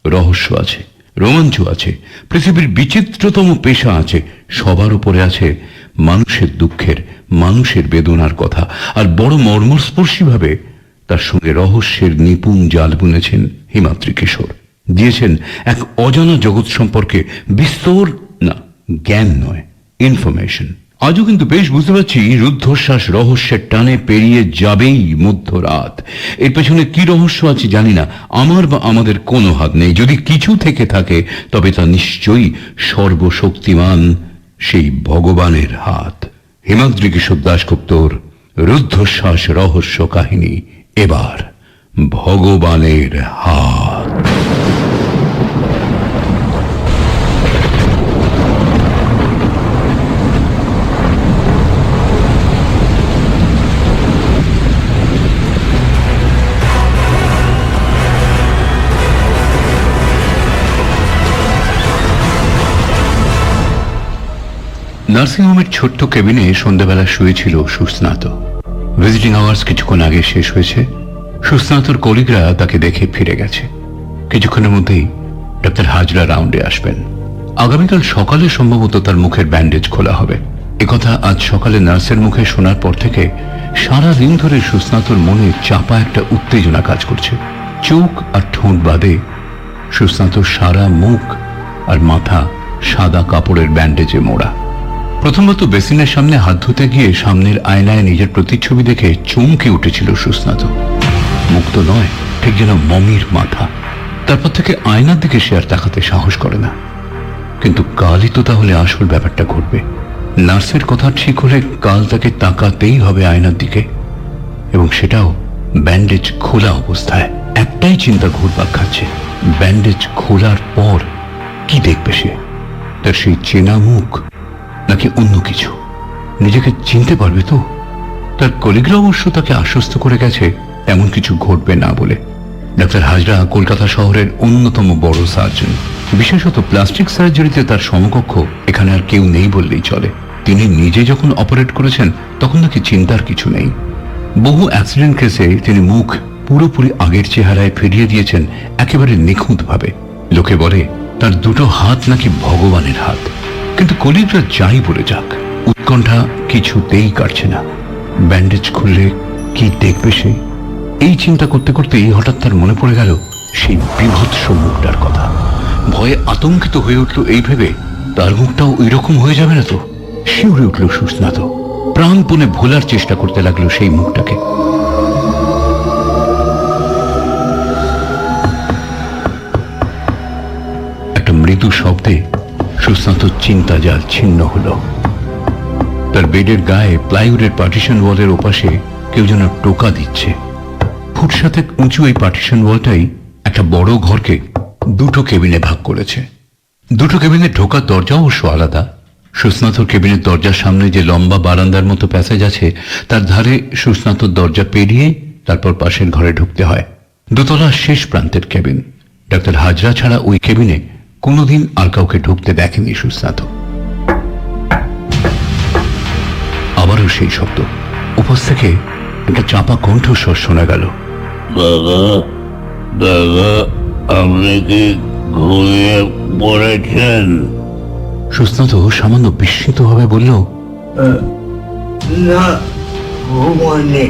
রহস্য আছে, রোমাঞ্চ আছে, পৃথিবীর বিচিত্রতম পেশা আছে, সবার উপরে আছে মানুষের দুঃখের, মানুষের বেদনার কথা। আর বড় মর্মস্পর্শী ভাবে তার সঙ্গে রহস্যের নিপুণ জাল বুনেছেন হিমাদ্রি কিশোর। দিয়েছেন এক অজানা জগৎ সম্পর্কে বিস্তর, না জ্ঞান নয়, ইনফরমেশন। আজও কিন্তু বেশ বুঝতে পারছি রুদ্ধশ্বাস রহস্যের টানে পেরিয়ে যাবেই মধ্যরাত। এর পেছনে কি রহস্য আছে জানি না, আমার বা আমাদের কোনো হাত নেই। যদি কিছু থেকে থাকে তবে তা নিশ্চয়ই সর্বশক্তিমান সেই ভগবানের হাত। হিমাদ্রি কিশোর দাশগুপ্তর রুদ্ধশ্বাস রহস্য কাহিনী, এবার ভগবানের হাত। নার্সিংহোমের ছোট্ট কেবিনে সন্ধ্যাবেলা শুয়েছিল সুস্নাত। ভিজিটিং আওয়ার্স কিছুক্ষণ আগে শেষ হয়েছে। সুস্নাতর কলিগরা তাকে দেখে ফিরে গেছে। কিছুক্ষণের মধ্যেই ডাক্তার হাজরা রাউন্ডে আসবেন। আগামীকাল সকালে সম্ভবত তার মুখের ব্যান্ডেজ খোলা হবে। একথা আজ সকালে নার্সের মুখে শোনার পর থেকে সারা দিন ধরে সুস্নাতর মনে চাপা একটা উত্তেজনা কাজ করছে। চোখ আর ঠোঁট বাদে সুস্নাতর সারা মুখ আর মাথা সাদা কাপড়ের ব্যান্ডেজে মোড়া। প্রথমত বেসিনের সামনে হাত ধুতে গিয়ে সামনের আয়নায় নিজের প্রতিচ্ছবি দেখে চমকে উঠেছিল সুস্নাত। মুখ তো নয়, ঠিক যেন মমির মাথা। তারপর থেকে আয়নার দিকে সে আর তাকাতে সাহস করে না। কিন্তু কালই তো তাহলে আসল ব্যাপারটা ঘটবে। নার্সের কথা ঠিক হলে কাল তাকে তাকাতেই হবে আয়নার দিকে, এবং সেটাও ব্যান্ডেজ খোলা অবস্থায়। একটাই চিন্তা ঘুরপাক খাচ্ছে, ব্যান্ডেজ খোলার পর কি দেখবে সে? তার সেই চেনা মুখ নাকি অন্য কিছু? নিজেকে চিনতে পারবে তো? তার কলিগরা অবশ্য তাকে আশ্বস্ত করে গেছে এমন কিছু ঘটবে না বলে। ডাক্তার হাজরা কলকাতা শহরের অন্যতম বড় সার্জন। বিশেষত প্লাস্টিক সার্জারিতে তার সমকক্ষ এখানে আর কেউ নেই বললেই চলে। তিনি নিজে যখন অপারেট করেছেন তখন নাকি চিন্তার কিছু নেই। বহু অ্যাক্সিডেন্ট কেসে তিনি মুখ পুরোপুরি আগের চেহারায় ফিরিয়ে দিয়েছেন একেবারে নিখুঁতভাবে। লোকে বলে তার দুটো হাত নাকি ভগবানের হাত। কিন্তু কলিগরা যাই বলে যাক, উৎকণ্ঠা কিছুতেই কাটছে না। ব্যান্ডেজ খুললে কি দেখবে সে? এই চিন্তা করতে করতেই হঠাৎ তার মনে পড়ে গেল সেই বীভৎস মুখটার কথা। ভয়ে আতঙ্কিত হয়ে উঠল এই ভেবে তার মুখটাও ওই রকম হয়ে যাবে না তো। শিউরে উঠল সুস্নাত, প্রাণপণে ভোলার চেষ্টা করতে লাগলো সেই মুখটাকে। একটা মৃদু শব্দে সুস্নাত চিন্তা জাল ছিন্ন হলো। তার বেডের গায়ে প্লাইউডের পার্টিশন ওয়ালের ওপাশে কেউ যেন টোকা দিচ্ছে। ফুট সাথে উঁচু এই পার্টিশন ওয়ালটাই একটা বড় ঘরকে দুটো কেবিনে ভাগ করেছে। দুটো কেবিনে ঢোকার দরজা অবশ্য আলাদা। সুস্নাতর কেবিনের দরজার সামনে যে লম্বা বারান্দার মতো প্যাসেজ আছে, তার ধারে সুস্নাতর দরজা পেরিয়ে তারপর পাশের ঘরে ঢুকতে হয়। দোতলার শেষ প্রান্তের কেবিন। ডাক্তার হাজরা ছাড়া ওই কেবিনে কোনোদিন আর কাউকে ঢুকতে দেখেনি সুস্নাত। আবারও সেই শব্দ। উপর থেকে একটা চাপা কণ্ঠস্বর শোনা গেল। দাদা, দাদা, আপনি কি ঘুমিয়ে পড়েছেন? সুস্নাত সামান্য বিস্মিত ভাবে বলল, না, ঘুমাননি।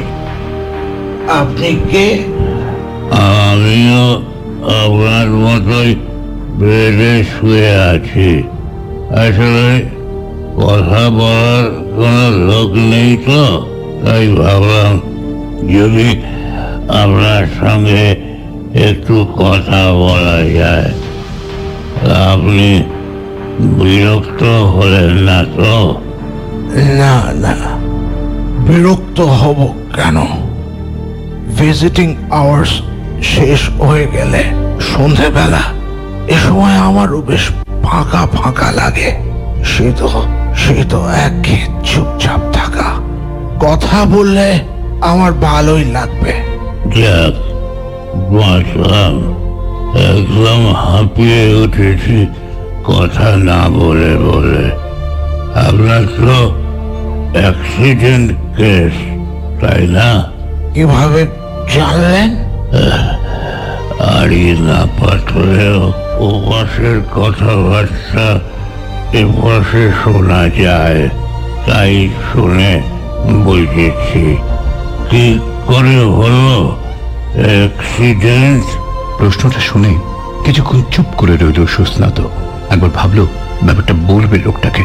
আপনি কে? আমিও আপনার মতোই বেডে শুয়ে আছি। আসলে কথা বলার কোনো লোক নেই তো, তাই ভাবলাম যদি আপনার সঙ্গে একটু কথা বলা যায়। আপনি বিরক্ত হলেন না তো? না না, বিরক্ত হব কেন? ভিজিটিং আওয়ার্স শেষ হয়ে গেলে সন্ধেবেলা এ সময় আমারও বেশ ফাঁকা ফাঁকা লাগে। সে তো একে চুপচাপ থাকা। কথা বললে আমার ভালোই লাগবে। যাক, বাঁচলাম। একদম হাঁপিয়ে উঠেছি কথা না বলে বলে। আপনার তো অ্যাক্সিডেন্ট কেস, তাই না? কিভাবে জানলেন? আড়ি না পাতলেও ওপাশের কথাবার্তা এপাশে শোনা যায়, তাই শুনে বুঝেছি। কি করে হলো অ্যাক্সিডেন্ট? প্রশ্নটা শুনে কিছুক্ষণ চুপ করে রইল সুস্নাত। একবার ভাবলো ব্যাপারটা বলবে লোকটাকে,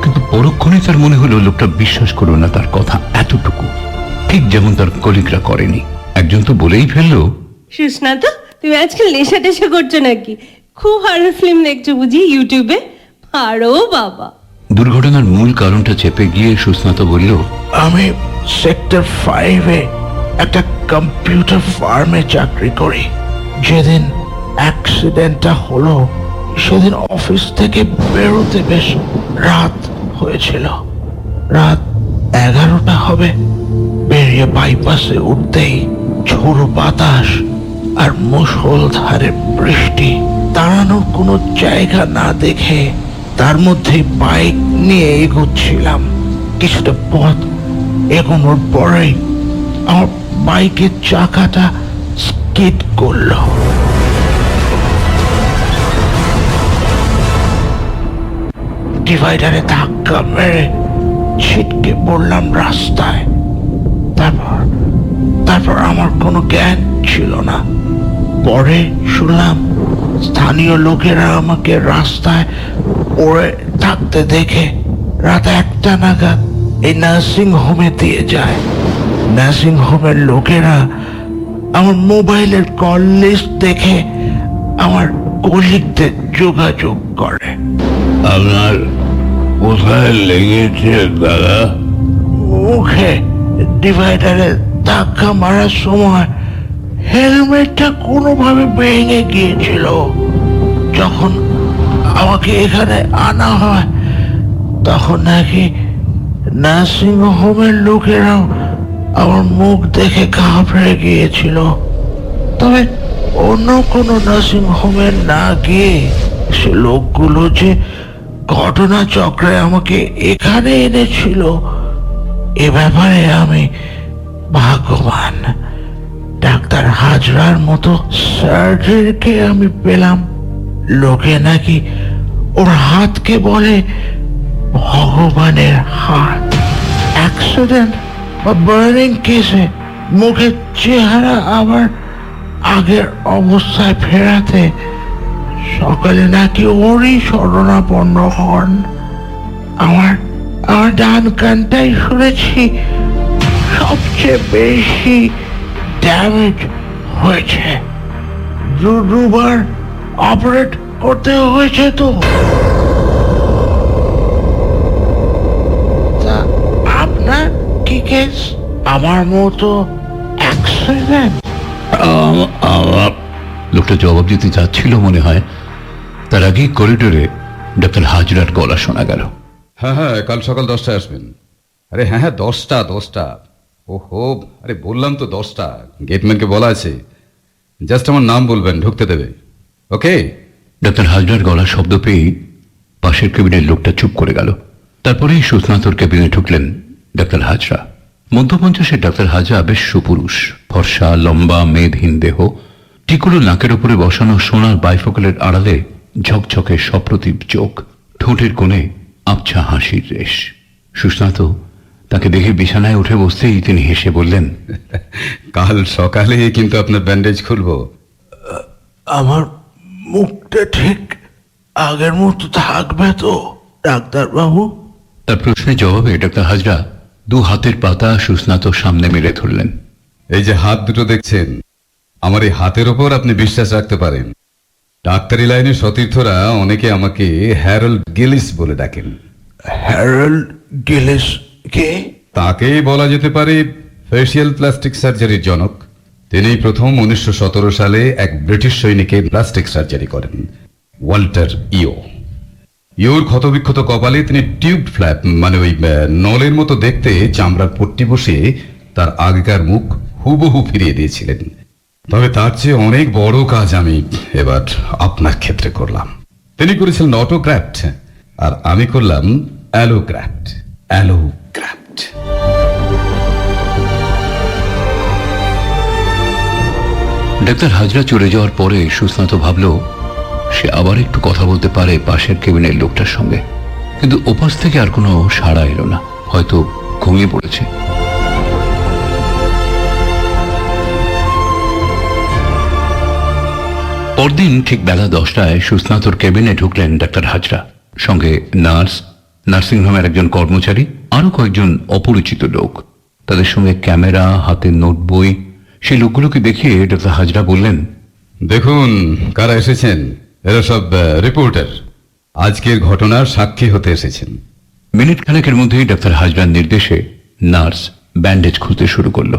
কিন্তু পরক্ষণে তার মনে হলো লোকটা বিশ্বাস করো না তার কথা এতটুকু, ঠিক যেমন তার কলিগরা করেনি। একজন তো বলেই ফেললো, সুস্নাত, তুমি আজকাল নেশা টেশা করছো নাকি? খুব হরর ফিল্ম দেখছো বুঝি ইউটিউবে? আরো বাবা। দুর্ঘটনার মূল কারণটা চেপে গিয়ে সুস্নাত বলল, আমি সেক্টর 5-এ একটা কম্পিউটার ফার্মে চাকরি করি। যেদিন অ্যাক্সিডেন্টটা হলো সেদিন অফিস থেকে বেরোতে বেশ রাত হয়েছিল। রাত 11টা হবে। বেরিয়ে বাইপাসে উঠতেই ঝোড়ো বাতাস আর মুষলধারে বৃষ্টি। দাঁড়ানোর কোনো জায়গা না দেখে তার মধ্যে বাইক নিয়ে এগোচ্ছিলাম। কিছুটা পথ এগোনোর পরেই আমার বাইকের চাকাটা স্কিড করলো। ডিভাইডারে ধাক্কা মেরে ছিটকে পড়লাম রাস্তায়। তারপর আমার কোনো জ্ঞান ছিল না। পরে শুনলাম স্থানীয় লোকেরা আমাকে রাস্তায় পড়ে থাকতে দেখে রাত 1টা নাগাদ এই নার্সিং হোমে দিয়ে যায়। নার্সিং হোমের লোকেরা আমার মোবাইলের কল লিস্ট দেখে আমার কলিগদের যোগাযোগ করে। আপনার কোথায় লেগেছে দাদা? মুখে ডিভাইডারে ধাক্কা মারার সময় হেলমেটটা কোনোভাবে ভেঙে গিয়েছিল। যখন আমাকে এখানে আনা হয় তখন নাকি নার্সিং হোমের লোকেরাও আমার মুখ দেখে ঘাবড়ে গিয়েছিল। তবে অন্য কোনো নার্সিং হোমে না গিয়ে সে লোকগুলো যে ঘটনাচক্রে আমাকে এখানে এনেছিল এ ব্যাপারে আমি ভাগ্যবান। ডাক্তার হাজরার মতো সার্জনকে আমি পেলাম। লোকে নাকি ওর হাতকে বলে ভগবানের হাত। অ্যাক্সিডেন্ট বা বার্নিং কেসে মুখের চেহারা আবার আগের অবস্থায় ফেরাতে সকালে নাকি ওরই শরণাপন্ন হন। আমার ডান কানটাই শুনেছি সবচেয়ে বেশি ড্যামেজ হয়েছে। দুবার অপারেট করতে হয়েছে তো। তা আপনার কি কেস? আমার মতো অ্যাক্সিডেন্ট? আমার লোকটা জবাব দিতে যাচ্ছিল মনে হয়, তার আগেই করিডোরে ডাক্তার হাজরার গলা শোনা গেল। হ্যাঁ হ্যাঁ, কাল সকাল 10টায় আসবেন। আরে হ্যাঁ হ্যাঁ, 10টা। ওহো, আরে বললাম তো 10টা। গেটম্যানকে বলা আছে, জাস্ট আমার নাম বলবেন, ঢুকতে দেবে। ওকে? ডাক্তার হাজরার গলার শব্দ পেয়ে পাশের কেবিনের লোকটা চুপ করে গেল। তারপরেই সুস্নাতর কেবিনে ঢুকলেন ডাক্তার হাজরা। মধ্য 50-এর ডাক্তার হাজরা বেশ সুপুরুষ, ফর্সা, লম্বা, মেদহীন দেহ, টিকুলো নাকের উপরে বসানো সোনার বাইফোকালের আড়ালে ঝকঝকে সপ্রতিভ চোখ, ঠোঁটের কোণে আবছা হাসির রেশ। সুস্নাত তাকে দেখে বিছানায় উঠে বসতেই তিনি হেসে বললেন, কাল সকালে কিন্তু আপনার ব্যান্ডেজ খুলবো। আমার মুখটা ঠিক আগের মতো থাকবে তো ডাক্তারবাবু? তার প্রশ্নের জবাবে ডাক্তার হাজরা 2 হাতের পাতা সুস্নাতর সামনে মেলে ধরলেন। এই যে হাত দুটো দেখছেন, আমার এই হাতের ওপর আপনি বিশ্বাস রাখতে পারেন। ডাক্তারি লাইনের সতীর্থরা অনেকে আমাকে হ্যারল্ড গিলিস বলে ডাকেন। হ্যারল্ড গিলিস কে? তাকেই বলা যেতে পারে ফেসিয়াল প্লাস্টিক সার্জারির জনক। তিনি প্রথম 1917 সালে এক ব্রিটিশ সৈনিকের প্লাস্টিক সার্জারি করেন, ওয়াল্টার ইওর ক্ষতবিক্ষত কপালে তিনি টিউব ফ্ল্যাপ মানে ওই নলের মতো দেখতে চামড়ার পট্টি বসিয়ে তার আগেকার মুখ হুবহু ফিরিয়ে দিয়েছিলেন। তবে তার চেয়ে অনেক বড় কাজ আমি এবার আপনার ক্ষেত্রে করলাম। তিনি করেছিলেন অটোগ্রাফট, আর আমি করলাম অ্যালোগ্রাফট। ডাক্তার হাজরা চলে যাওয়ার পরে সুস্নাত ভাবল সে আবার একটু কথা বলতে পারে পাশের কেবিনের লোকটার সঙ্গে, কিন্তু ওপাশ থেকে আর কোনো সাড়া এলো না, হয়তো ঘুমিয়ে পড়েছে। পরদিন ঠিক বেলা 10টায় সুস্নাতর কেবিনে ঢুকলেন ডাক্তার হাজরা, সঙ্গে নার্স, নার্সিংহোমের একজন কর্মচারী, আরো কয়েকজন অপরিচিত লোক। তাদের সঙ্গে ক্যামেরা, হাতে নোট বই। সেই লোকগুলোকে দেখিয়ে ডাক্তার হাজরা বললেন, দেখুন কারা এসেছেন, এরা সব রিপোর্টার, আজকের ঘটনার সাক্ষী হতে এসেছেন। মিনিট খানেকের মধ্যেই ডাক্তার হাজরার নির্দেশে নার্স ব্যান্ডেজ খুলতে শুরু করলো।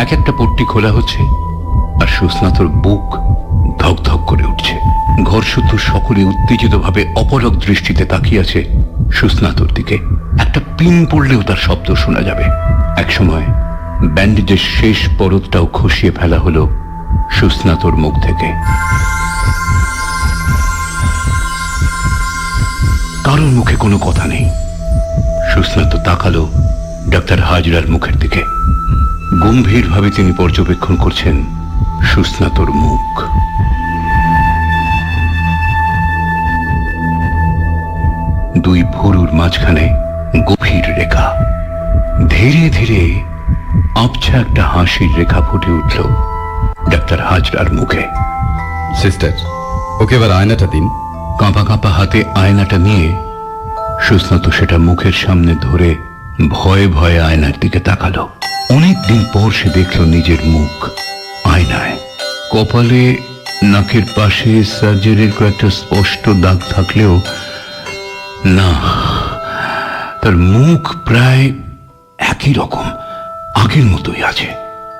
এক একটা পট্টি খোলা হচ্ছে, আর সুস্নাতর বুক ধকধক করে উঠছে। ঘর শুদ্ধ সকলে উত্তেজিতভাবে অপলক দৃষ্টিতে তাকিয়ে আছে সুস্নাতর দিকে। একটা পিন পড়লেও তার শব্দ শোনা যাবে। একসময় ব্যান্ডেজের শেষ পরতটাও খসিয়ে ফেলা হলো সুস্নাতর মুখ থেকে। কারোর মুখে কোনো কথা নেই। সুস্নাত তাকালো ডাক্তার হাজরার মুখের দিকে। গম্ভীরভাবে তিনি পর্যবেক্ষণ করছেন সুস্নাতর মুখ। দুই ভুরুর মাঝখানে গভীর রেখা। ধীরে ধীরে আবছা একটা হাসির রেখা ফুটে উঠল ডাক্তার হাজরার মুখে। সিস্টার, ওকে এবার আয়নাটা দিন। কাঁপা কাঁপা হাতে আয়নাটা নিয়ে সুস্নাত সেটা মুখের সামনে ধরে ভয়ে ভয়ে আয়নার দিকে তাকালো। অনেকদিন পর সে দেখল নিজের মুখ আয়নায়। কপালে, নাকের পাশে সার্জারির কয়েকটা স্পষ্ট দাগ থাকলেও না, তার মুখ প্রায় একই রকম, আগের মতোই আছে।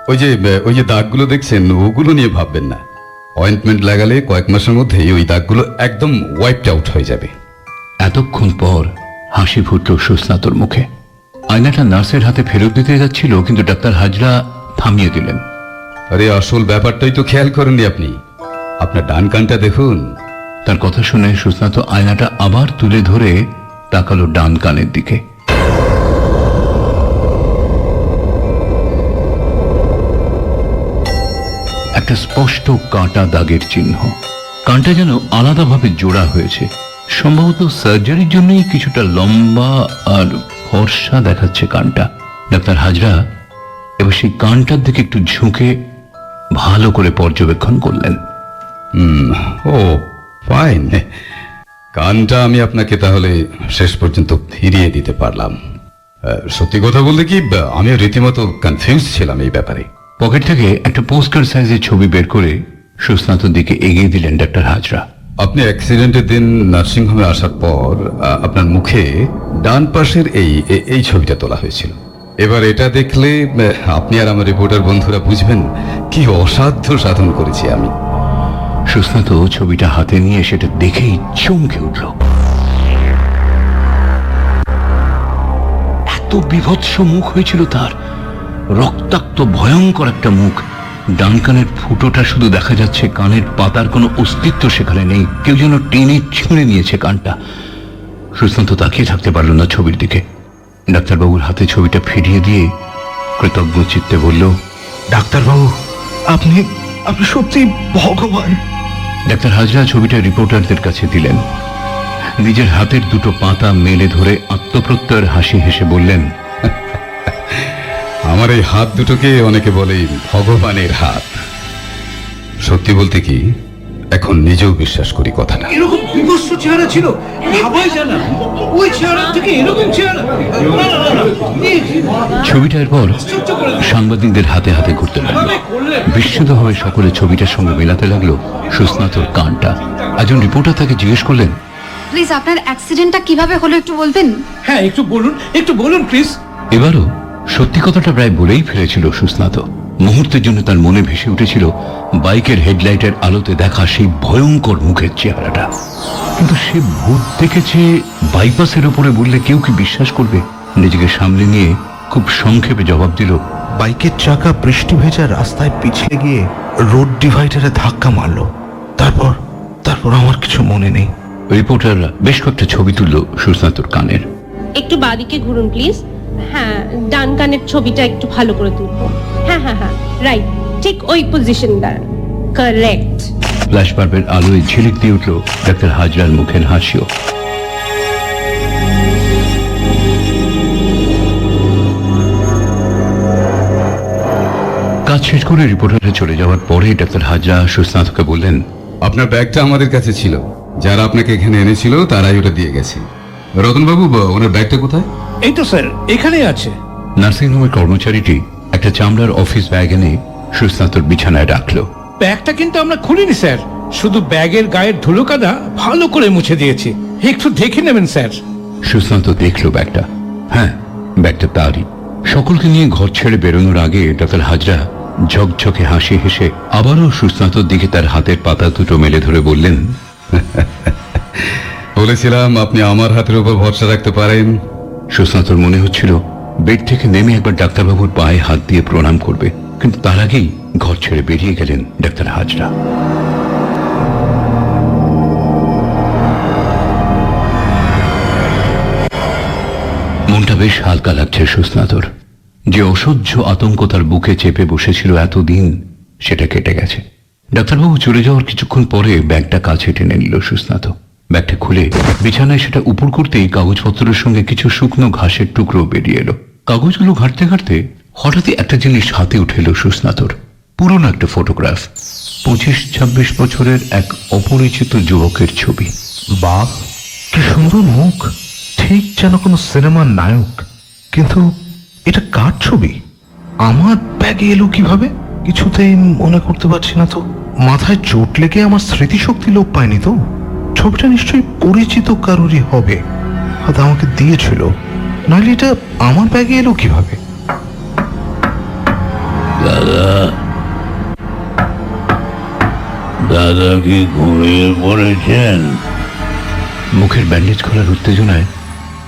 ওই যে দাগগুলো দেখছেন, ওগুলো নিয়ে ভাববেন না। অয়েন্টমেন্ট লাগালে কয়েক মাসের মধ্যেই ওই দাগগুলো একদম ওয়াইপড আউট হয়ে যাবে। এতক্ষণ পর হাসি ফুটল সুস্নাতর মুখে। আয়নাটা নার্সের হাতে ফেরত দিতে যাচ্ছিল, কিন্তু ডাক্তার হাজরা থামিয়ে দিলেন। আরে আসল ব্যাপারটাই তো খেয়াল করেননি আপনি। আপনার ডান কানটা দেখুন। তার কথা শুনে সুস্নাত আয়নাটা আবার তুলে ধরে তাকালো ডান কানের দিকে। একটা স্পষ্ট কাঁটা দাগের চিহ্ন। কানটা যেন আলাদাভাবে জোড়া হয়েছে। সম্ভবত সার্জারির জন্যই কিছুটা লম্বা আর ফর্সা দেখাচ্ছে কানটা। ডাক্তার হাজরা এবার সেই কানটার দিকে একটু ঝুঁকে ভালো করে পর্যবেক্ষণ করলেন। ও ফাইন, কানটা আমি আপনাকে তাহলে শেষ পর্যন্ত ফিরিয়ে দিতে পারলাম। সত্যি কথা বলতে কি, আমি রীতিমতো কনফিউজ ছিলাম এই ব্যাপারে। পকেট থেকে একটা পোস্টকার্ড সাইজের ছবি বের করে সুস্নাতর দিকে এগিয়ে দিলেন ডাক্তার হাজরা। আপনি অ্যাক্সিডেন্টের দিন নার্সিংহোমে আসার পর আপনার মুখে ডান পাশের এই ছবিটা তোলা হয়েছিল। এবার এটা দেখলে আপনি আর আমার রিপোর্টার বন্ধুরা বুঝবেন কি অসাধ্য সাধন করেছি আমি। সুস্নাত ছবিটা হাতে নিয়ে সেটা দেখেই চমকে উঠল। এত বিভৎস মুখ হয়েছিল তার, রক্তাক্ত ভয়ঙ্কর একটা মুখ। ডান কানের ফুটোটা শুধু দেখা যাচ্ছে, কানের পাতার কোনো অস্তিত্ব সেখানে নেই। কেউ যেন টেনে ছিঁড়ে নিয়েছে কানটা। সুস্নাত তাকিয়ে থাকতে পারল না ছবির দিকে। ডাক্তারবাবুর হাতে ছবিটা ফিরিয়ে দিয়ে কৃতজ্ঞ চিত্তে বলল, ডাক্তারবাবু, আপনি আপনি সত্যি ভগবান। ডাক্তার হাজরা ছবিটা রিপোর্টারদের কাছে দিলেন। নিজের হাতের দুটো পাতা মেলে ধরে আত্মপ্রত্যয়ের হাসি হেসে বললেন, আমার এই হাত দুটোকে অনেকে বলে ভগবানের হাত। সত্যি বলতে কি, এখন নিজেও বিশ্বাস করি কথাটা। এরকম বিভৎস চেহারা ছিল, ভাবাই যায় না। ওই চেহারা থেকে এরকম চেহারা, না, না, না, না। ছবিটার পর সাংবাদিকদের হাতে হাতে ঘুরতে লাগলো। বিস্মিত হয়ে সকলে ছবিটার সঙ্গে মেলাতে লাগলো সুস্নাতর কানটা। একজন রিপোর্টার তাকে জিজ্ঞেস করলেন, প্লিজ আপনার অ্যাক্সিডেন্টটা কিভাবে হলো একটু বলবেন? হ্যাঁ, একটু বলুন প্লিজ। এবারও সত্যি কথাটা প্রায় বলেই ফেলেছিল সুস্নাত। মুহূর্তের জন্য তার মনে ভেসে উঠেছিল বাইকের হেডলাইটের আলোতে দেখা সেই ভয়ঙ্কর মুখের চেহারাটা। কিন্তু সে ভূত দেখেছে বাইপাসের ওপরে বললে কেউ কি বিশ্বাস করবে? নিজেকে সামলে নিয়ে খুব সংক্ষেপে জবাব দিল, বাইকের চাকা বৃষ্টি ভেজা রাস্তায় পিছলে গিয়ে রোড ডিভাইডারে ধাক্কা মারলো। তারপর আমার কিছু মনে নেই। রিপোর্টাররা বেশ কয়েকটা ছবি তুলল সুস্নাতর কানের। একটু বাদিকে ঘুরুন প্লিজ। হ্যাঁ, ডান কানের ছবিটা একটু ভালো করে তুলবো। হ্যাঁ হ্যাঁ হ্যাঁ, রাইট, ঠিক ওই পজিশন দাঁড়ান। কারেক্ট। ফ্ল্যাশ বাল্বের আলোয় ঝিলিক দিয়ে উঠল ডাক্তার হাজরার মুখের হাসিও। কাজ শেষ করে রিপোর্টারে চলে যাওয়ার পরে ডাক্তার হাজরা সুস্নাতকে বললেন, আপনার ব্যাগটা আমাদের কাছে ছিল, যারা আপনাকে এখানে এনেছিল তারাই ওটা দিয়ে গেছে। রতনবাবু, ওনার ব্যাগটা কোথায়? এই তো স্যার, এখানেই আছে। নার্সিংহোমের কর্মচারীটি একটা চামড়ার অফিস ব্যাগ এনে সুস্নাতর বিছানায় রাখলো। ব্যাগটা কিন্তু আমরা খুলিনি স্যার, শুধু ব্যাগের গায়ের ধুলো কাদা ভালো করে মুছে দিয়েছি। একটু দেখে নেবেন স্যার। সুস্নাত দেখলো ব্যাগটা। হ্যাঁ, ব্যাগটা তারই। সকলকে নিয়ে ঘর ছেড়ে বেরোনোর আগে ডাক্তার হাজরা ঝকঝকে হাসি হেসে আবারও সুস্নাতর দিকে তার হাতের পাতা দুটো মেলে ধরে বললেন, বলেছিলাম আপনি আমার হাতের উপর ভরসা রাখতে পারেন। সুস্নাতর মনে হচ্ছিল বেড থেকে নেমে একবার ডাক্তারবাবুর পায়ে হাত দিয়ে প্রণাম করবে, কিন্তু তার আগেই ঘর ছেড়ে বেরিয়ে গেলেন ডাক্তার হাজরা। মনটা বেশ হালকা লাগছে সুস্নাতর। যে অসহ্য আতঙ্ক তার বুকে চেপে বসেছিল এতদিন, সেটা কেটে গেছে। ডাক্তারবাবু চলে যাওয়ার কিছুক্ষণ পরে ব্যাগটা কাছে টেনে নিল সুস্নাত। ব্যাগটা খুলে বিছানায় সেটা উপর করতেই কাগজপত্রের সঙ্গে কিছু শুকনো ঘাসের টুকরো বেরিয়ে এলো। কাগজগুলো ঘাঁটতে ঘাঁটতে হঠাৎই একটা জিনিস হাতে উঠে এলো সুস্নাতর। পুরনো একটা ফটোগ্রাফ, 25-26 বছরের এক অপরিচিত যুবকের ছবি। বাহ, কি সুন্দর মুখ, ঠিক যেন কোনো সিনেমার নায়ক। কিন্তু এটা কার ছবি? আমার ব্যাগে এলো কিভাবে? কিছুতেই মনে করতে পারছি না তো। মাথায় চোট লেগে আমার স্মৃতিশক্তি লোপ পায়নি তো? ছবিটা নিশ্চয়ই পরিচিত কারোরই হবে, হয়তো আমাকে দিয়েছিল, নাহলে এটা আমার ব্যাগে এলো কিভাবে? দাদা, দাদা কি ঘুমিয়ে পড়েছেন? মুখের ব্যান্ডেজ খোলার উত্তেজনায়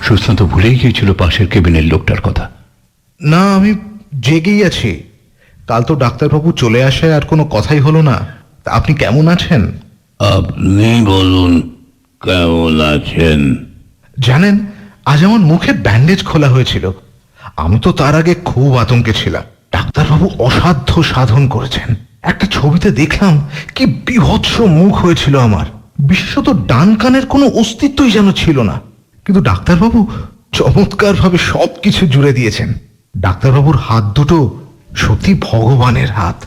সুস্নাত ভুলেই গিয়েছিল পাশের কেবিনের লোকটার কথা। না, আমি জেগেই আছি। কাল তো ডাক্তারবাবু চলে আসে আর কোনো কথাই হলো না। তা আপনি কেমন আছেন? আপনি বলুন, কেমন আছেন? জানেন, আজ আমার মুখে ব্যান্ডেজ খোলা হয়েছিল। আমি তো তার আগে খুব আতঙ্কে ছিলাম। ডাক্তারবাবু অসাধ্য সাধন করেছেন। একটা ছবিতে দেখলাম কি বিভৎস মুখ হয়েছিল আমার। বিশেষত ডান কানের কোনো অস্তিত্বই যেন ছিল না। কিন্তু ডাক্তারবাবু চমৎকার ভাবে সবকিছু জুড়ে দিয়েছেন। ডাক্তারবাবুর হাত দুটো সত্যি ভগবানের হাত।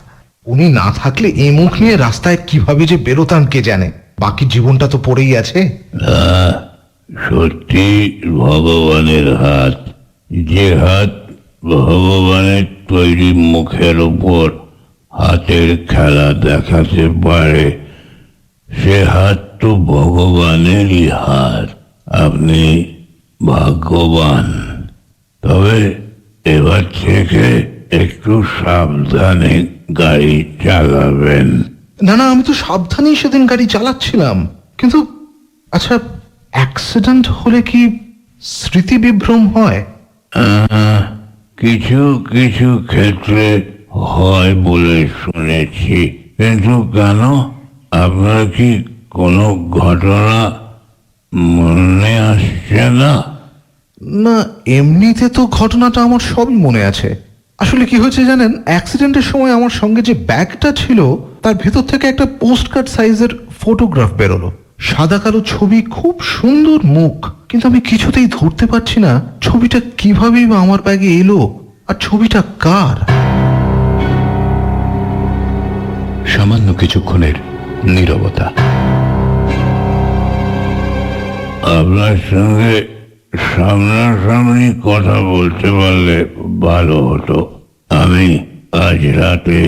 উনি না থাকলে এই মুখ নিয়ে রাস্তায় কিভাবে যে বেরোতাম কে জানে। বাকি জীবনটা তো পড়েই আছে। সত্যি ভগবানের হাত। যে হাত ভগবানের তৈরি মুখের উপর হাতের খেলা দেখাতে পারে, সে হাত তো ভগবানেরই হাত। আপনি ভাগ্যবান। তবে এবার থেকে একটু সাবধানে গাড়ি চালাবেন। না না, আমি তো সাবধানেই সেদিন গাড়ি চালাচ্ছিলাম। কিন্তু আচ্ছা, অ্যাক্সিডেন্ট হলে কি স্মৃতি বিভ্রম হয়? কিছু কিছু ক্ষেত্রে হয় বলে শুনেছি, কিন্তু কেন? আপনার কি কোনো ঘটনা মনে আসছে না? না, এমনিতে তো ঘটনাটা আমার সবই মনে আছে। আসলে কি হয়েছে জানেন, অ্যাক্সিডেন্টের সময় আমার সঙ্গে যে ব্যাগটা ছিল তার ভেতর থেকে একটা পোস্টকার্ড সাইজের ফটোগ্রাফ বেরোলো। সাদা কালো ছবি, খুব সুন্দর মুখ। কিন্তু আমি কিছুতেই ধরতে পারছি না ছবিটা কিভাবেই বা আমার ব্যাগে এলো, আর ছবিটা কার। সামান্য কিছুক্ষণের নীরবতা। আপনার সঙ্গে সামনাসামনি কথা বলতে পারলে ভালো হতো। আমি আজ রাতে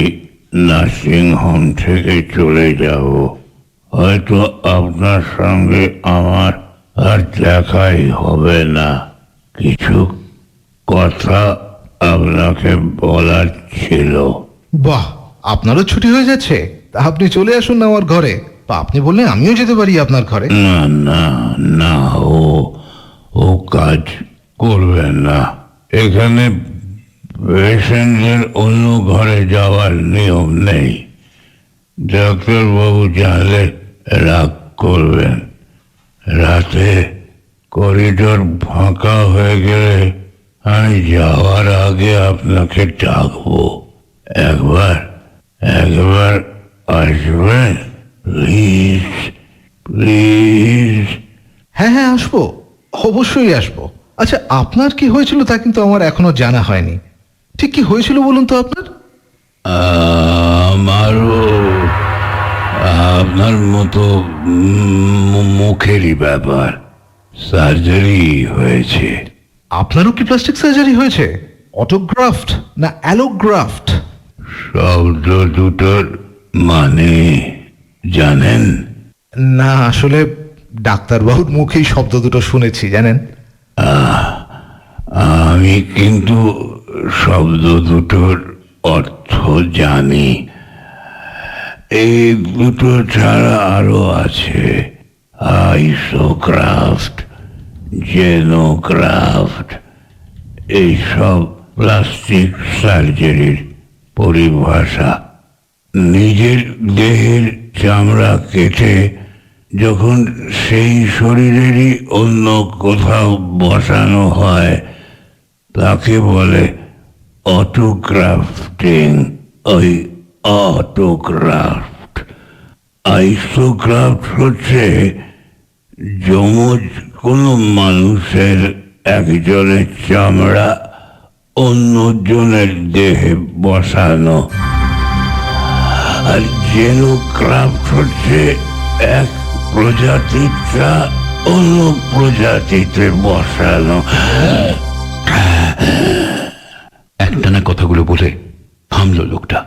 নার্সিং হোম থেকে চলে যাব। হয়তো আপনার সঙ্গে আমার আর দেখাই হবে না। কিছু কথা আপনাকে বলার ছিল। বাহ, আপনারও ছুটি হয়ে যাচ্ছে? তা আপনি চলে আসুন না আমার ঘরে। বা আপনি বললে আমিও যেতে পারি আপনার ঘরে। না না না, ও কাজ করবেন না। এখানে পেশেন্টদের অন্য ঘরে যাওয়ার নিয়ম নেই। ডাক্তারবাবু জানলে রাগ করবেন। রাতে করিডোর ফাঁকা হয়ে গেলে আমি যাওয়ার আগে আপনাকে ডাকবো। একবার আসবেন প্লিজ, প্লিজ। হ্যাঁ হ্যাঁ, আসবো, অবশ্যই আসবো। আচ্ছা, আপনার কি হয়েছিল তা কিন্তু আমার এখনো জানা হয়নি। ঠিক কি হয়েছিল বলুন তো আপনার? আমারও আপনার মতো মুখেরই ব্যাপার, সার্জারি হয়েছে। আপনারও কি প্লাস্টিক সার্জারি হয়েছে? অটোগ্রাফট না অ্যালোগ্রাফট? শব্দ দুটোর মানে জানেন? না, আসলে ডাক্তারবাবুর মুখেই শব্দ দুটো শুনেছি, জানেন। আমি কিন্তু শব্দ দুটোর অর্থ জানি। এই দুটো ছাড়া আরো আছে আইসোক্রাফট, জেনোক্রাফট। এইসব প্লাস্টিক সার্জারির পরিভাষা। নিজের দেহের চামড়া কেটে যখন সেই শরীরেরই অন্য কোথাও বসানো হয় তাকে বলে অটোগ্রাফটিং। ওই অটোগ্রাফট। আইসোগ্রাফট হচ্ছে যমজ কোনো মানুষের একজনের চামড়া অন্যজনের দেহে বসানো। আর জেনোগ্রাফট হচ্ছে এক প্রজাতিটা অন্য প্রজাতিতে বসানো। একটানা কথাগুলো বলে থামলো লোকটা।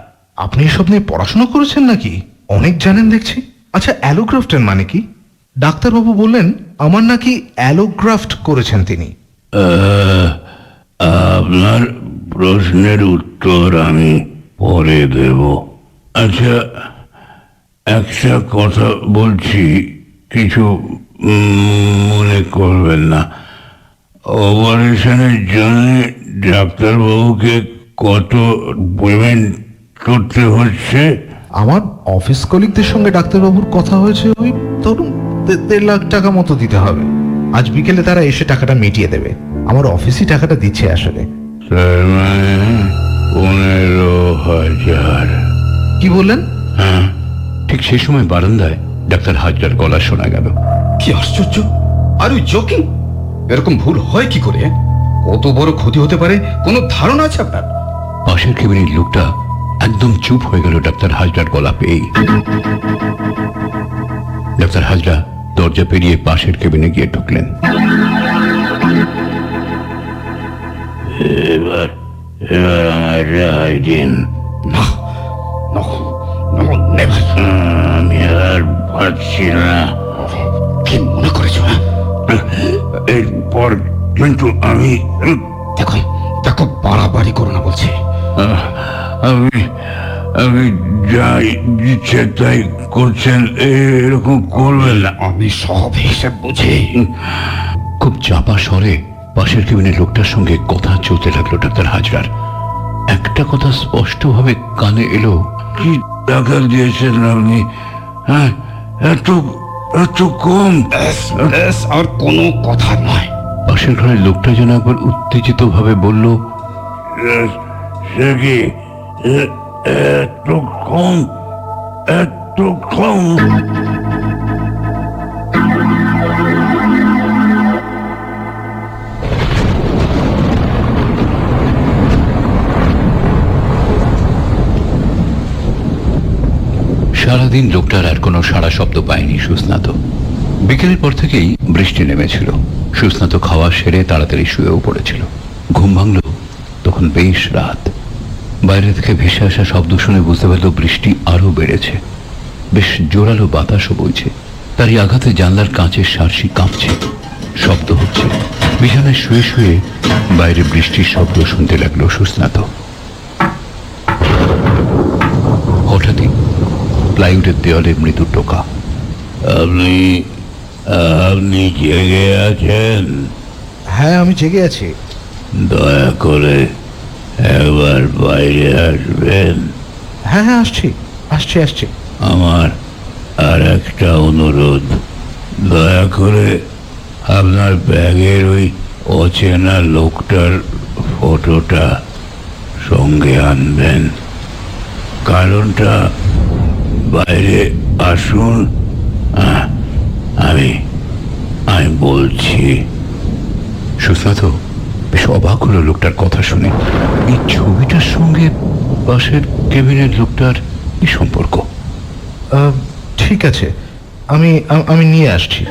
আপনি এসব নিয়ে পড়াশোনা করেছেন নাকি? অনেক জানেন দেখছি। আচ্ছা, অ্যালোগ্রাফটের মানে কি? ডাক্তারবাবু বললেন আমার নাকি অ্যালোগ্রাফট করেছেন তিনি। আপনার প্রশ্নের উত্তর আমি পরে দেব। আচ্ছা, একটা কথা বলছি, কিছু মনে করবেন না। অপারেশনের জন্য ডাক্তারবাবুকে কত পেমেন্ট করতে হচ্ছে? আমার অফিস কলিগদের সঙ্গে ডাক্তারবাবুর কথা হয়েছে, ওই ধরুন 1.5 লাখ টাকা মতো দিতে হবে। আজ বিকেলে তারা এসে টাকাটা মিটিয়ে দেবে। আমার অফিসই টাকাটা দিচ্ছে আসলে। তার মানে 15,000। কি বললেন? হ্যাঁ, ঠিক সেই সময় বারান্দায় ডাক্তার হাজরার গলা শোনা গেল। কি আশ্চর্য! আর ওই জোকিং, এরকম ভুল হয় কি করে? কত বড় ক্ষতি হতে পারে কোনো ধারণা আছে আপনার? পাশের কেবিনের লোকটা একদম চুপ হয়ে গেল ডাক্তার হাজরার গলা পেয়েই। ডাক্তার হাজরা দরজা পেরিয়ে পাশের কেবিনে গিয়ে ঢুকলেন। এবার আমার রেহাই দিন। না, no, no, never. আমি আর পারছি না। কি মনে করেছো? এরপর কিন্তু আমি দেখো দেখো, বাড়াবাড়ি করো না বলছি। আমি আমি যাই ইচ্ছে তাই করছেন, এরকম করবেন না। আমি সব হিসেব বুঝি। খুব চাপা স্বরে পাশের কেবিনের লোকটার সঙ্গে কথা চলতে লাগলো ডাক্তার হাজরার। একটা কথা স্পষ্টভাবে কানে এলো। কি টাকা দিয়েছেন আপনি? হ্যাঁ, এত এত কম? আর কোনো কথা নয়। পাশের ঘরের লোকটা যেন একবার উত্তেজিত ভাবে বলল, সে কি এত কম? এত কম? সারাদিন লোকটার আর কোনো সাড়া শব্দ পায়নি সুস্নাত। বিকেলের পর থেকেই বৃষ্টি নেমেছিল। সুস্নাত খাওয়া সেরে তাড়াতাড়ি শুয়েও পড়েছিল। ঘুম ভাঙল তখন বেশ রাত। বাইরে থেকে ভেসে আসা শব্দ শুনে বুঝতে পারল বৃষ্টি আরো বেড়েছে। বেশ জোরালো বাতাসও বইছে। তারই আঘাতে জানলার কাঁচের সার্সি কাঁপছে, শব্দ হচ্ছে। বিছানায় শুয়ে শুয়ে বাইরে বৃষ্টির শব্দ শুনতে লাগলো সুস্নাত। হঠাৎই প্লাইউডের দেওয়ালে মৃদু টোকা। আপনি আপনি জেগে আছেন? হ্যাঁ, আমি জেগে আছি। দয়া করে একবার বাইরে আসবেন। হ্যাঁ হ্যাঁ, আসছি আসছি আসছি। আমার আর একটা অনুরোধ, দয়া করে আপনার ব্যাগের ওই অচেনা লোকটার ফটোটা সঙ্গে আনবেন। কারণটা বাইরে আসুন, আমি বলছি। সুস্নাত বেশ অবাক হলো লোকটার কথা শুনে। এই ছবিটার সঙ্গে পাশের কেবিনের লোকটার কি সম্পর্ক? ঠিক আছে, আমি নিয়ে আসছি।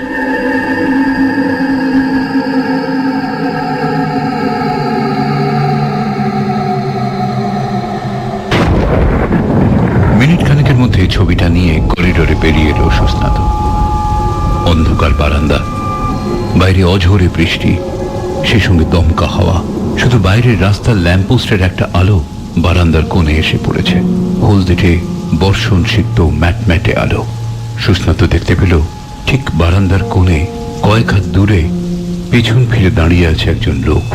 মিনিট খানেকের মধ্যে ছবিটা নিয়ে করিডোরে বেরিয়ে এলো সুস্নাত। অন্ধকার বারান্দা, বাইরে অঝোরে বৃষ্টি, সে সঙ্গে দমকা হাওয়া। শুধু বাইরের রাস্তার ল্যাম্পপোস্টের একটা আলো বারান্দার কোণে এসে পড়েছে। হলদেটে বর্ষণ সিক্ত ম্যাটম্যাটে আলো। সুস্নাত দেখতে পেল ঠিক বারান্দার কোণে কয়েক হাত দূরে পেছন ফিরে দাঁড়িয়ে আছে একজন লোক।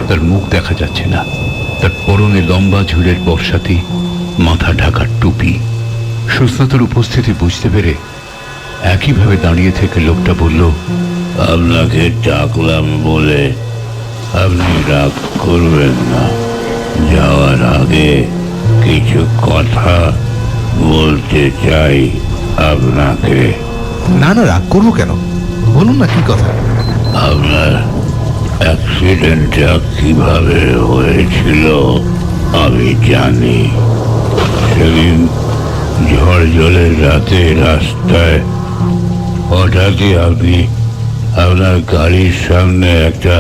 তার মুখ দেখা যাচ্ছে না। তার পরনে লম্বা ঝুলের বর্ষাতি, মাথা ঢাকার টুপি। সুস্নাতর উপস্থিতি বুঝতে পেরে একইভাবে দাঁড়িয়ে থেকে লোকটা বলল, আপনাকে ডাকলাম বলে আপনি রাগ করবেন না। যাওয়ার আগে কিছু কথা বলতে চাই আপনাকে। না না, রাগ করবো কেন? বলুন না কি কথা। আপনার অ্যাক্সিডেন্টটা কিভাবে হয়েছিল আমি জানি। সেদিন ঝড় জলের রাতে রাস্তায় হঠাৎই আপনি আপনার গাড়ির সামনে একটা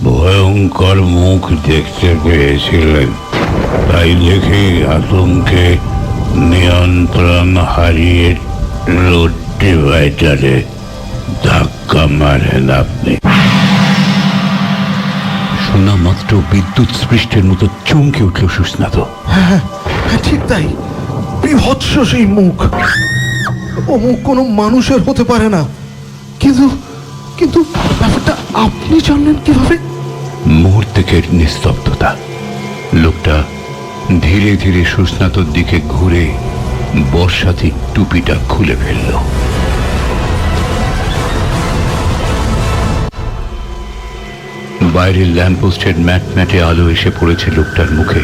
ভয়ঙ্কর মুখ দেখতে পেয়েছিলেন। তাই দেখে আতঙ্কে নিয়ন্ত্রণ হারিয়ে রোড ডিভাইডারে ধাক্কা মারেন আপনি। শোনা মাত্র বিদ্যুৎ স্পৃষ্টের মতো চমকে উঠল সুস্নাত। হ্যাঁ, ঠিক তাই। বিভৎস সেই মুখ। ও মুখ কোনো মানুষের হতে পারে না। কিন্তু কিন্তু ব্যাপারটা আপনি জানলেন কিভাবে? মুহূর্তেকের নিস্তব্ধতা। লোকটা ধীরে ধীরে সুস্নাতর দিকে ঘুরে বর্ষাতি টুপিটা খুলে ফেলল। বাইরের ল্যাম্পপোস্টের ম্যাটম্যাটে আলো এসে পড়েছে লোকটার মুখে।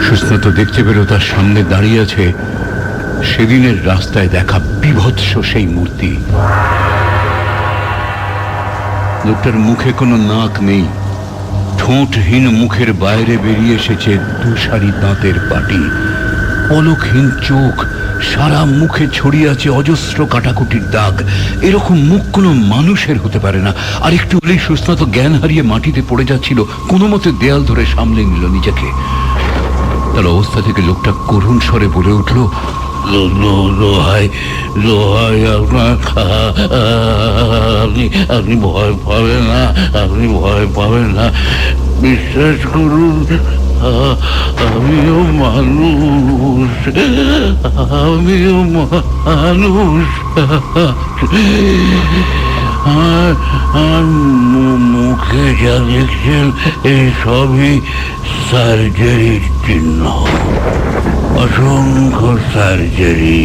সুস্নাত দেখতে পেল তার সামনে দাঁড়িয়ে আছে সেদিনের রাস্তায় দেখা বিভৎস সেই মূর্তি। লোকটার মুখে কোনো নাক নেই। ঠোঁটহীন মুখের বাইরে বেরিয়ে এসেছে দুসারি দাঁতের পাটি। পলকহীন চোখ, সারা মুখে ছড়িয়ে আছে অজস্র কাটাকুটির দাগ। এরকম মুখ কোনো মানুষের হতে পারে না। আর একটু হলেই সুস্নাত জ্ঞান হারিয়ে মাটিতে পড়ে যাচ্ছিল। কোনো মতে দেয়াল ধরে সামলে নিল নিজেকে। তার অবস্থা থেকে লোকটা করুণ স্বরে বলে উঠল, দোহাই দোহাই আপনার, আপনি ভয় পাবেন না, আপনি ভয় পাবেন না। বিশ্বাস করুন, আমিও মানুষ, আমিও মানুষ। আর মুখে যা দেখছেন এই সবই সার্জারির চিহ্ন। অসংখ্য সার্জারি।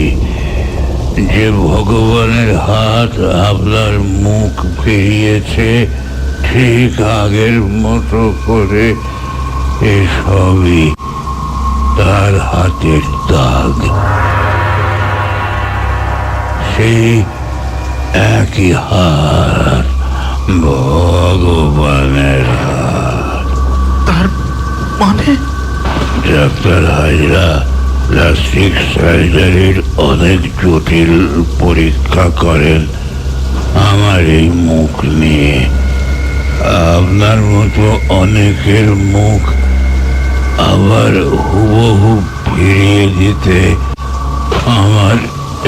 যে ভগবানের হাত আপনার মুখ ফিরিয়েছে ঠিক আগের মতো করে, এসবই তার হাতের দাগ। সেই একই হাত, ভগবানের হাত। তার মানে? ডাক্তার হাজরা প্লাস্টিক সার্জারির অনেক জটিল পরীক্ষা করেন আমার এই মুখ নিয়ে। আপনার মতো অনেকের মুখ আবার হুবহু ফিরিয়ে দিতে আমার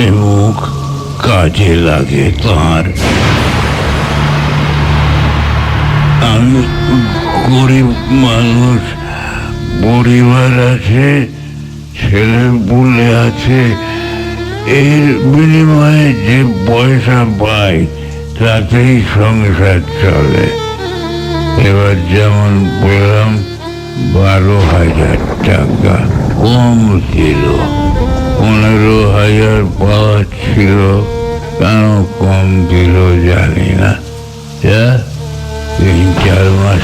এই মুখ কাজে লাগে তাঁর। আমি গরিব মানুষ, পরিবার আছে, ছেলে পুলে আছে। এর বিনিময়ে যে পয়সা পাই তাতেই সংসার চলে। এবার যেমন পেলাম 12,000 টাকা, কম ছিল। 15,000 পাওয়া ছিল, কেন কম দিল জানি না। যা, 3-4 মাস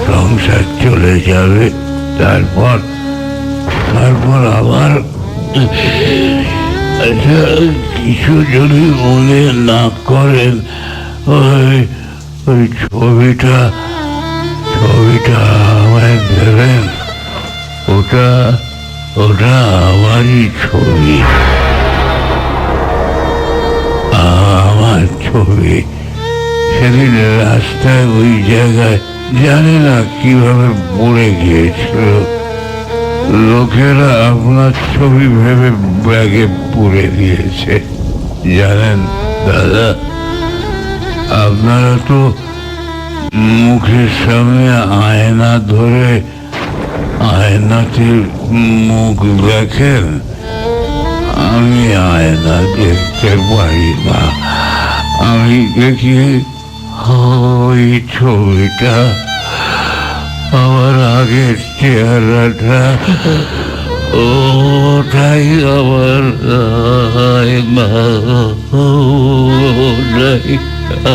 সংসার চলে যাবে, তারপর আবার আচ্ছা, কিছু যদি মনে না করেন, ওই ছবিটা আমায় দেবেন। ওটা আমারই ছবি, আমার ছবি। সেদিন রাস্তায় ওই জায়গায় জানি না কিভাবে পড়ে গিয়েছিল, লোকেরা আপনার ছবি ভেবে ব্যাগে পুরে দিয়েছে। জানেন দাদা, আপনারা তো মুখের সামনে আয়না ধরে আয়নাতে মুখ দেখেন, আমি আয়না দেখতে পারি না। আমি দেখি ওই ছবিটা, আমার আগের চেহারাটা, ওটাই আমার আয়না, ওটাই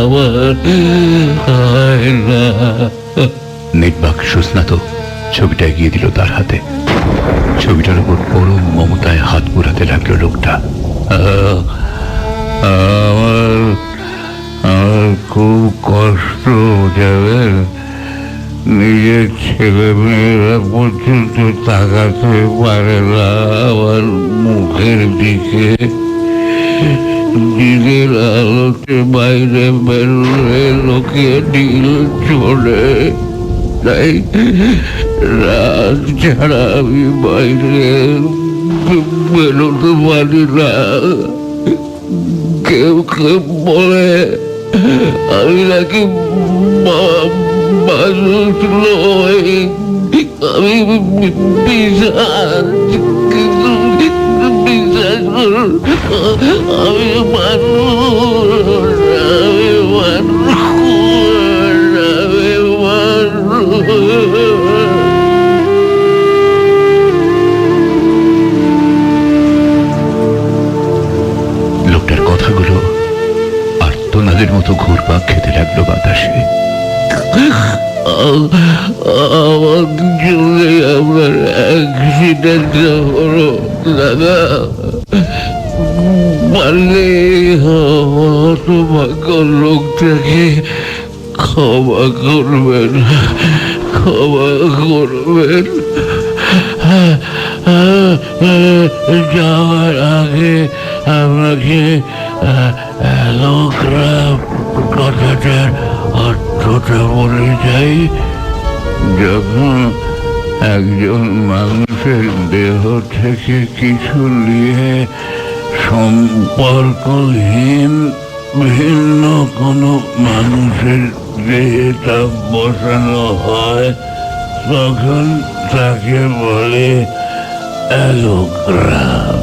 আমার আয়না। নির্বাক সুস্নাত ছবিটা এগিয়ে দিল তার হাতে। ছবিটার উপর পরম মমতায় হাত বুলাতে লাগলো লোকটা। আমার খুব কষ্ট, যাবেন। নিজের ছেলে মেয়েরা পর্যন্ত তাকাতে পারে না আমার মুখের দিকে। দিনের আলোতে বাইরে বেরোলে লোকে ঢিল চড়ে, তাই রাত ছাড়া আমি বাইরে বেরোতে পারি না। কেউ বলে আমি নাকি মানুষ নই, আমি বিশ্বাস, কিন্তু বিশ্বাস করুন, আমি মানুষ, আমি লোকটার কথাগুলো আর্তনাদের মতো ঘুরপাক খেতে লাগলো বাতাসে। আমার জন্য আপনার অ্যাক্সিডেন্ট হলো দাদা। পারলে হতভাগ্য লোকটাকে ক্ষমা করবেন, ক্ষমা করবেন। যাওয়ার আগে আপনাকে লোকরা কথাটার অর্থটা বলে যাই। যখন একজন মানুষের দেহ থেকে কিছু নিয়ে সম্পর্কহীন ভিন্ন কোনো মানুষের দেহে তা বসানো হয়, তখন তাকে বলে অ্যালোগ্রাম।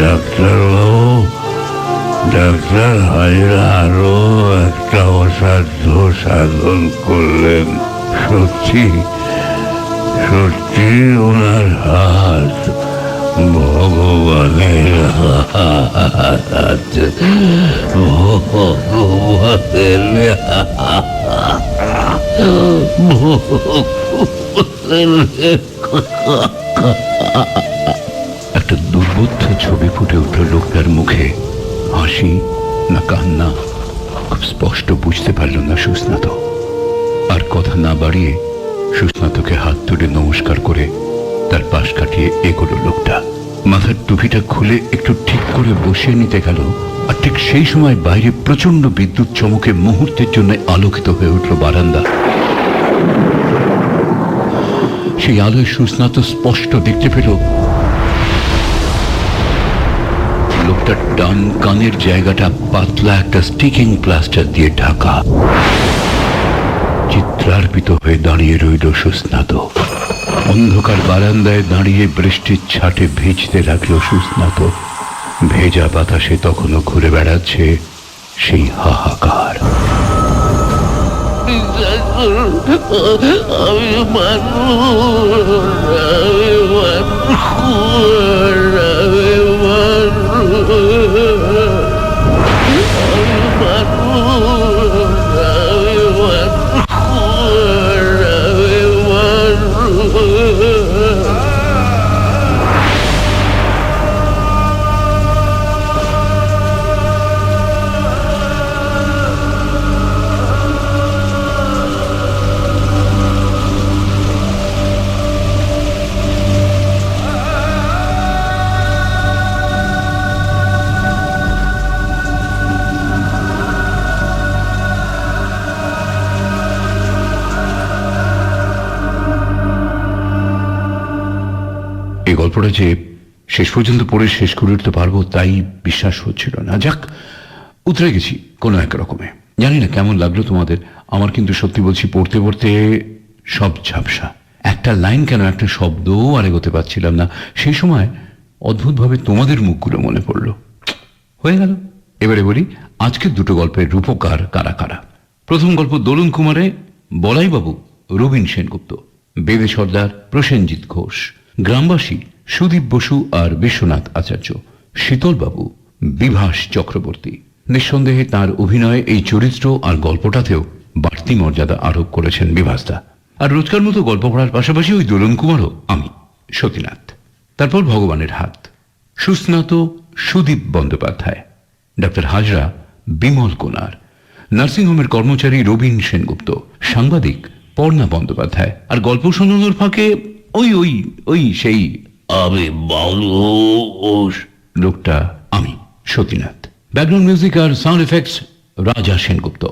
ডাক্তারবাবু, ডাক্তার হাজরা আরো একটা অসাধ্য সাধন করলেন। সত্যি ওনার হাত ভগবানের হাত, ভগবানের একটা দুর্বোধ্য ছবি ফুটে উঠল লোকটার মুখে। হাসি না কান্না খুব স্পষ্ট বুঝতে পারল না সুস্নাত। আর কথা না বাড়িয়ে সুস্নাতকে হাত তুলে নমস্কার করে তার পাশ কাটিয়ে এগোলো লোকটা। মাথার টুপিটা খুলে একটু ঠিক করে বসিয়ে নিতে গেল, আর ঠিক সেই সময় বাইরে প্রচন্ড বিদ্যুৎ চমকে মুহূর্তের জন্য আলোকিত হয়ে উঠল বারান্দা। সেই আলোয় সুস্নাত স্পষ্ট দেখতে পেল লোকটার ডান কানের জায়গাটা পাতলা একটা স্টিকিং প্লাস্টার দিয়ে ঢাকা। চিত্রার্পিত হয়ে দাঁড়িয়ে রইল সুস্নাত। অন্ধকার বারান্দায় দাঁড়িয়ে বৃষ্টির ছাটে ভিজতে লাগলো সুস্নাত। ভেজা বাতাসে তখনও ঘুরে বেড়াচ্ছে সেই হাহাকার। আমি মানুষ, এই গল্পটা যে শেষ পর্যন্ত পড়ে শেষ করে উঠতে পারবো তাই বিশ্বাস হচ্ছিল না। যাক, উতরে গেছি কোনো এক রকমে। জানি না কেমন লাগলো তোমাদের, আমার কিন্তু সত্যি বলছি পড়তে পড়তে সব ঝাপসা, একটা লাইন কেন একটা শব্দও আর এগোতে পারছিলাম না। সেই সময় অদ্ভুতভাবে তোমাদের মুখগুলো মনে পড়লো। হয়ে গেল। এবারে বলি আজকের দুটো গল্পের রূপকার কারা কারা। প্রথম গল্প দোলন কুমারে বলাইবাবু রবীন সেনগুপ্ত, বেদে সর্দার প্রসেনজিৎ ঘোষ, গ্রামবাসী সুদীপ বসু আর বিশ্বনাথ আচার্য, শীতলবাবু বিভাস চক্রবর্তী। নিঃসন্দেহে তার অভিনয় এই চরিত্র আর গল্পটাতেও বাড়তি মর্যাদা আরোপ করেছেন বিভাসদা। আর রোজকার মতো গল্প পড়ার পাশাপাশি ওই দোলন কুমারও আমি, সতীনাথ। তারপর ভগবানের হাত, সুস্নাত সুদীপ বন্দ্যোপাধ্যায়, ডাক্তার হাজরা বিমল কোনার, নার্সিংহোমের কর্মচারী রবীন সেনগুপ্ত, সাংবাদিক পর্ণা বন্দ্যোপাধ্যায়, আর গল্প শোনানোর ফাঁকে ওই ওই ওই সেই আবে বাউল লোকটা আমি, সতীনাথ। ব্যাকগ্রাউন্ড মিউজিক আর সাউন্ড এফেক্টস রাজা সেনগুপ্ত।